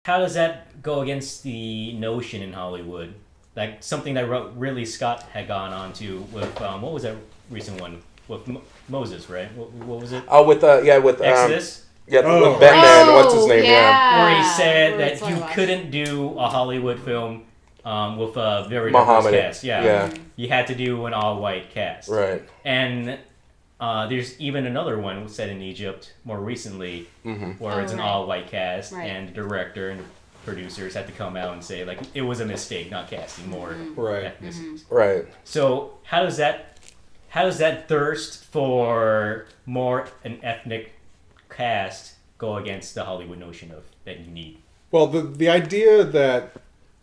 how does that go against the notion in Hollywood? Like something that Ridley Scott had gone on to with what was that recent one with Moses, right? What was it? Oh, with Exodus. With Batman. What's his name? Yeah. Where he said that you couldn't do a Hollywood film with a very diverse cast. Yeah. You had to do an all-white cast. Right. And there's even another one set in Egypt more recently, where it's an all-white cast, and the director and the producers had to come out and say like it was a mistake not casting more ethnicities. Right. So how does that thirst for more an ethnic cast go against the Hollywood notion of that you need? Well, the idea that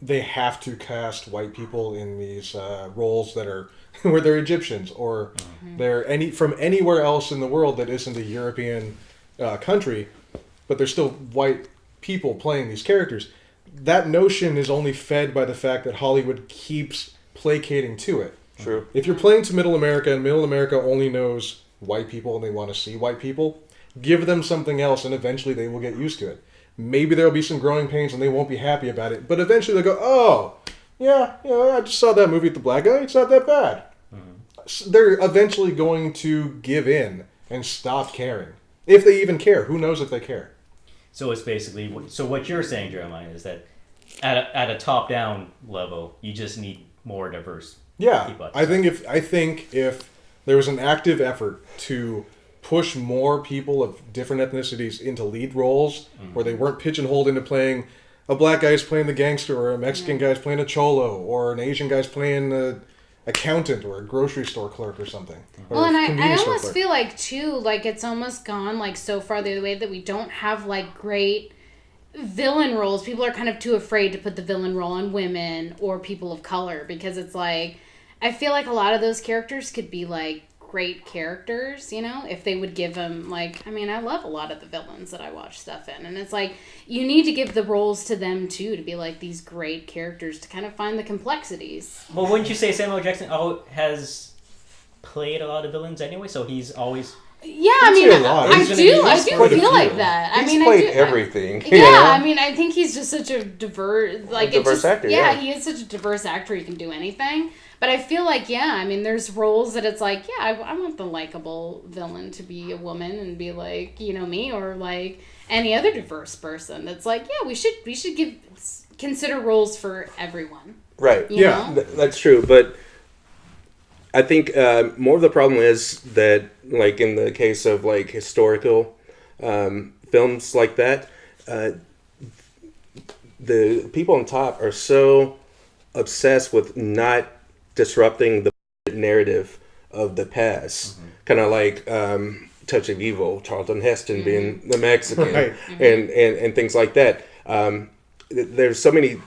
they have to cast white people in these roles that are where they're Egyptians or they're from anywhere else in the world that isn't a European country, but they're still white people playing these characters. That notion is only fed by the fact that Hollywood keeps placating to it. True. If you're playing to Middle America and Middle America only knows white people and they want to see white people, give them something else and eventually they will get used to it. Maybe there'll be some growing pains and they won't be happy about it, but eventually they'll go, oh, yeah, I just saw that movie with the black guy. It's not that bad. They're eventually going to give in and stop caring. If they even care. Who knows if they care? So it's basically what you're saying, Jeremiah, is that at a top-down level, you just need more diverse. Yeah, I think if there was an active effort to push more people of different ethnicities into lead roles, where they weren't pigeonholed into playing a black guy's playing the gangster, or a Mexican guy's playing a cholo, or an Asian guy's playing a accountant or a grocery store clerk or something. Well, and I almost feel like too, like it's almost gone like so far the other way that we don't have like great villain roles. People are kind of too afraid to put the villain role on women or people of color, because it's like I feel like a lot of those characters could be like great characters, you know, if they would give them like, I mean, I love a lot of the villains that I watch stuff in, and it's like you need to give the roles to them too to be like these great characters to kind of find the complexities. Well, wouldn't you say Samuel Jackson has played a lot of villains anyway, so he's always I mean, I do feel like that. I mean, played everything. I mean, I think he's just such a diverse actor. Yeah, he is such a diverse actor. He can do anything. But I feel like, I mean, there's roles that it's like, I want the likable villain to be a woman and be like, me, or like any other diverse person. That's like, we should consider roles for everyone. Right. You know? That's true. But I think more of the problem is that, like in the case of like historical films like that, the people on top are so obsessed with not disrupting the narrative of the past. Kind of like Touch of Evil, Charlton Heston being the Mexican, and things like that. There's so many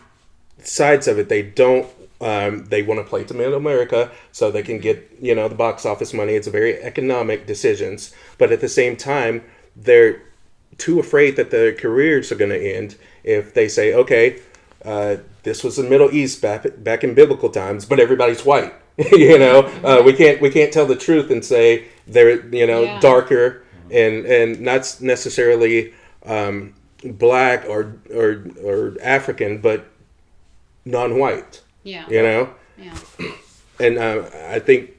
sides of it. They don't. They want to play to Middle America so they can get the box office money. It's a very economic decisions, but at the same time, they're too afraid that their careers are going to end if they say, okay, this was the Middle East back in biblical times, but everybody's white. We can't tell the truth and say they're darker and not necessarily black or African, but non-white. Yeah. And I think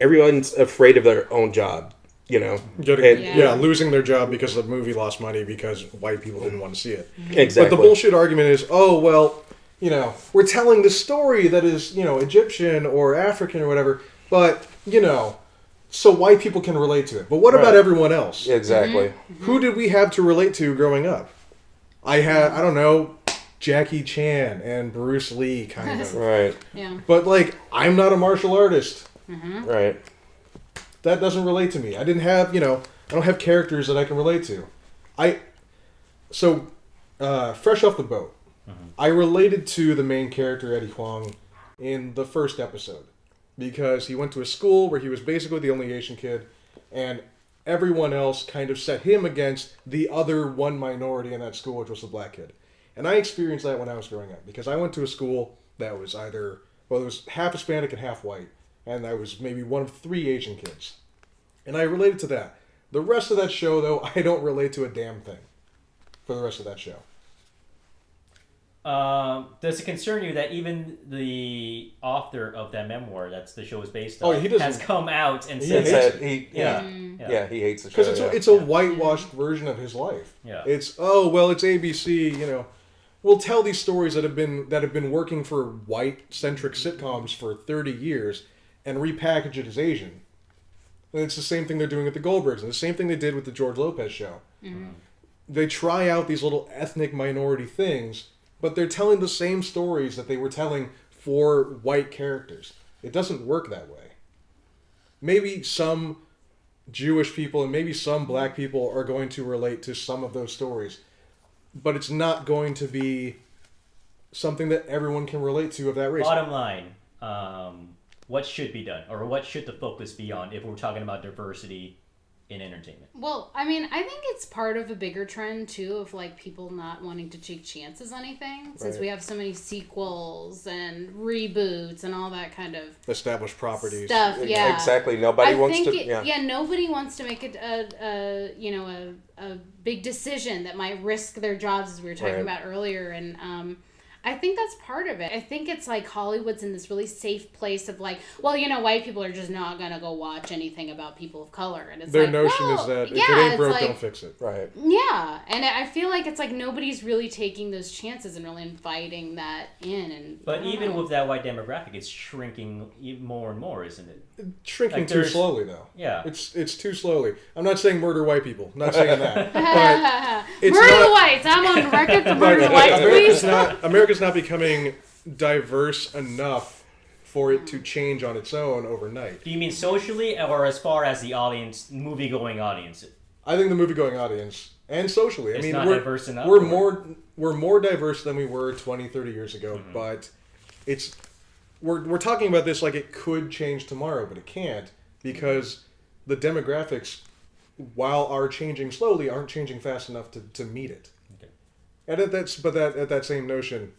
everyone's afraid of their own job. Losing their job because the movie lost money because white people didn't want to see it. Exactly. But the bullshit argument is, we're telling the story that is, Egyptian or African or whatever, but, so white people can relate to it. But what about everyone else? Exactly. Who did we have to relate to growing up? I don't know, Jackie Chan and Bruce Lee, kind of. Right. Yeah. But, I'm not a martial artist. Right. That doesn't relate to me. I didn't have, I don't have characters that I can relate to. Fresh off the boat, I related to the main character, Eddie Huang, in the first episode. Because he went to a school where he was basically the only Asian kid, and everyone else kind of set him against the other one minority in that school, which was the black kid. And I experienced that when I was growing up, because I went to a school that was it was half Hispanic and half white. And I was maybe one of 3 Asian kids. And I related to that. The rest of that show, though, I don't relate to a damn thing for the rest of that show. Does it concern you that even the author of that memoir that's the show is based on has come out and said he hates the show because it's a whitewashed version of his life. Yeah, it's it's ABC. You know, we'll tell these stories that have been working for white centric sitcoms for 30 years and repackage it as Asian. And it's the same thing they're doing with the Goldbergs, and the same thing they did with the George Lopez show. Mm-hmm. They try out these little ethnic minority things, but they're telling the same stories that they were telling for white characters. It doesn't work that way. Maybe some Jewish people and maybe some black people are going to relate to some of those stories, but it's not going to be something that everyone can relate to of that race. Bottom line, what should be done, or what should the focus be on if we're talking about diversity in entertainment? Well, I mean, I think it's part of a bigger trend too of like people not wanting to take chances on anything, since we have so many sequels and reboots and all that kind of established properties stuff. Yeah, exactly. Nobody wants to. Nobody wants to make it a big decision that might risk their jobs, as we were talking about earlier, and I think that's part of it. I think it's like Hollywood's in this really safe place of like, well, white people are just not going to go watch anything about people of color. And it's their notion is that if it ain't broke, don't fix it. Right. Yeah. And I feel like it's like nobody's really taking those chances and really inviting that in. But even with that white demographic, it's shrinking more and more, isn't it? Shrinking too slowly, though. Yeah. It's too slowly. I'm not saying murder white people. I'm not saying that. But murder the whites. I'm on record for murder the whites, please. America's not becoming diverse enough for it to change on its own overnight. Do you mean socially, or as far as the audience, movie-going audience? I think the movie-going audience and socially. It's not diverse enough. We're more diverse than we were 20, 30 years ago, but we're talking about this like it could change tomorrow, but it can't, because the demographics, while are changing slowly, aren't changing fast enough to meet it. Okay. And at that same notion,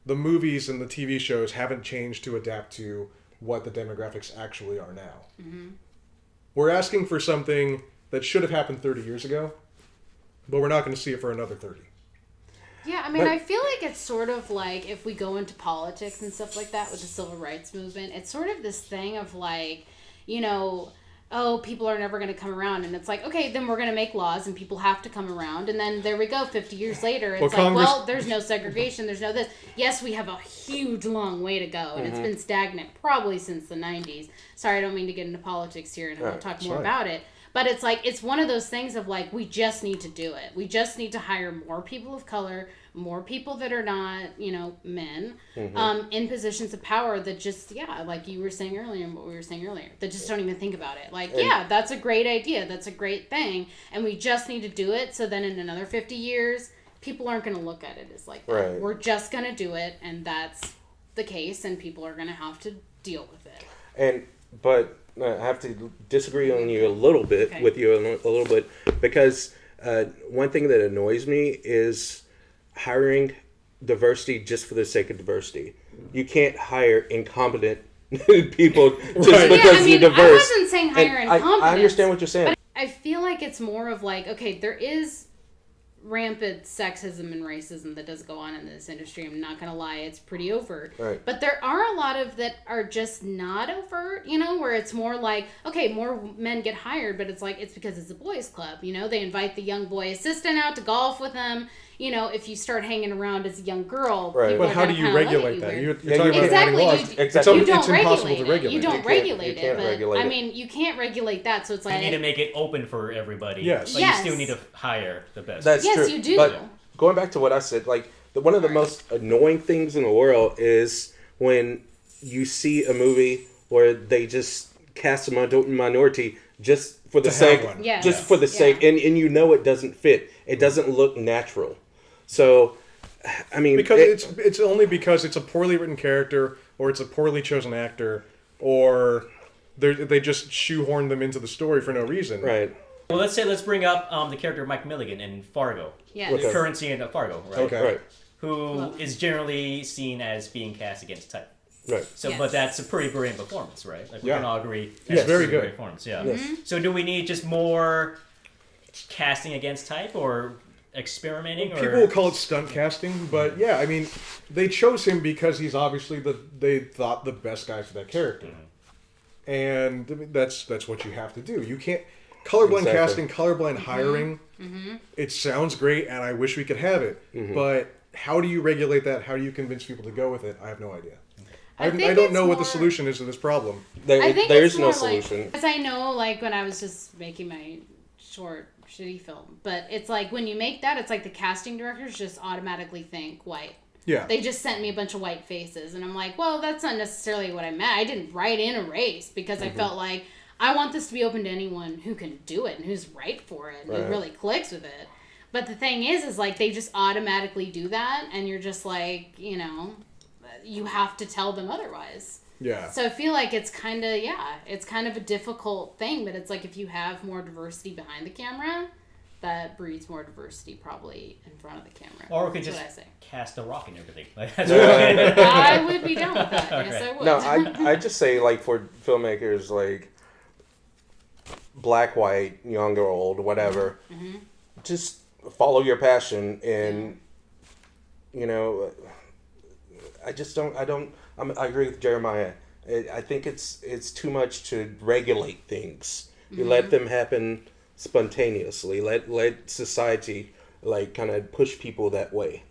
the movies and the TV shows haven't changed to adapt to what the demographics actually are now. Mm-hmm. We're asking for something that should have happened 30 years ago, but we're not going to see it for another 30. Yeah, I mean, I feel like it's sort of like if we go into politics and stuff like that with the civil rights movement, it's sort of this thing of like, people are never going to come around. And it's like, okay, then we're going to make laws and people have to come around. And then there we go, 50 years later, it's there's no segregation, there's no this. Yes, we have a huge, long way to go. And it's been stagnant probably since the 90s. Sorry, I don't mean to get into politics here and I'll talk more about it. But it's like, it's one of those things of like, we just need to do it. We just need to hire more people of color, more people that are not, men, in positions of power that just, like you were saying earlier and what we were saying earlier, that just don't even think about it. Like, that's a great idea. That's a great thing. And we just need to do it. So then in another 50 years, people aren't going to look at it as like that. Right. We're just going to do it. And that's the case. And people are going to have to deal with it. But I have to disagree on you a little bit, because one thing that annoys me is hiring diversity just for the sake of diversity. You can't hire incompetent people just because you're diverse. I wasn't saying hire incompetence. I understand what you're saying. But I feel like it's more of like, okay, there is rampant sexism and racism that does go on in this industry. I'm not gonna lie, it's pretty overt. Right. But there are a lot of that are just not overt, where it's more like, okay, more men get hired, but it's like, it's because it's a boys club, they invite the young boy assistant out to golf with them. If you start hanging around as a young girl, right. But how do you regulate that? You're talking about adding laws. You don't regulate it. You don't regulate it. But I mean, you can't regulate that. So it's like you need to make it open for everybody. Yes. But you still need to hire the best. That's true. You do. But going back to what I said, like one of the most annoying things in the world is when you see a movie where they just cast a minority just for the sake, for the sake, and it doesn't fit. It doesn't look natural. So, I mean, because it's only because it's a poorly written character, or it's a poorly chosen actor, or they just shoehorn them into the story for no reason. Right. Well, let's bring up the character of Mike Milligan in Fargo. Yeah. The currency in Fargo, right? Okay. Right. Who is generally seen as being cast against type. Right. So, but that's a pretty brilliant performance, right? Like we can all agree. That's very good. Performance, yeah. Yes. So, do we need just more casting against type, or experimenting? People call it stunt casting, but yeah, I mean, they chose him because he's obviously they thought the best guy for that character, and I mean, that's what you have to do. You can't colorblind casting, colorblind hiring. It sounds great, and I wish we could have it, but how do you regulate that? How do you convince people to go with it? I have no idea. I don't know what the solution is to this problem. There's no solution. Because I know, like, when I was just making my short, shitty film, but it's like, when you make that, it's like the casting directors just automatically think white. Yeah. They just sent me a bunch of white faces, and I'm like, well, that's not necessarily what I meant. I didn't write in a race, because I felt like, I want this to be open to anyone who can do it, and who's right for it, and who really clicks with it. But the thing is like, they just automatically do that, and you're just like, you know, you have to tell them otherwise. Yeah. So I feel like it's kind of, it's kind of a difficult thing, but it's like, if you have more diversity behind the camera, that breeds more diversity probably in front of the camera. Or we could That's just what I say. cast a rock and everything. I would be down with that. Yes, I would. No, I just say, like, for filmmakers, like, black, white, young or old, whatever, just follow your passion, and, you know, I agree with Jeremiah. I think it's too much to regulate things. You let them happen spontaneously. Let society, like, kind of push people that way.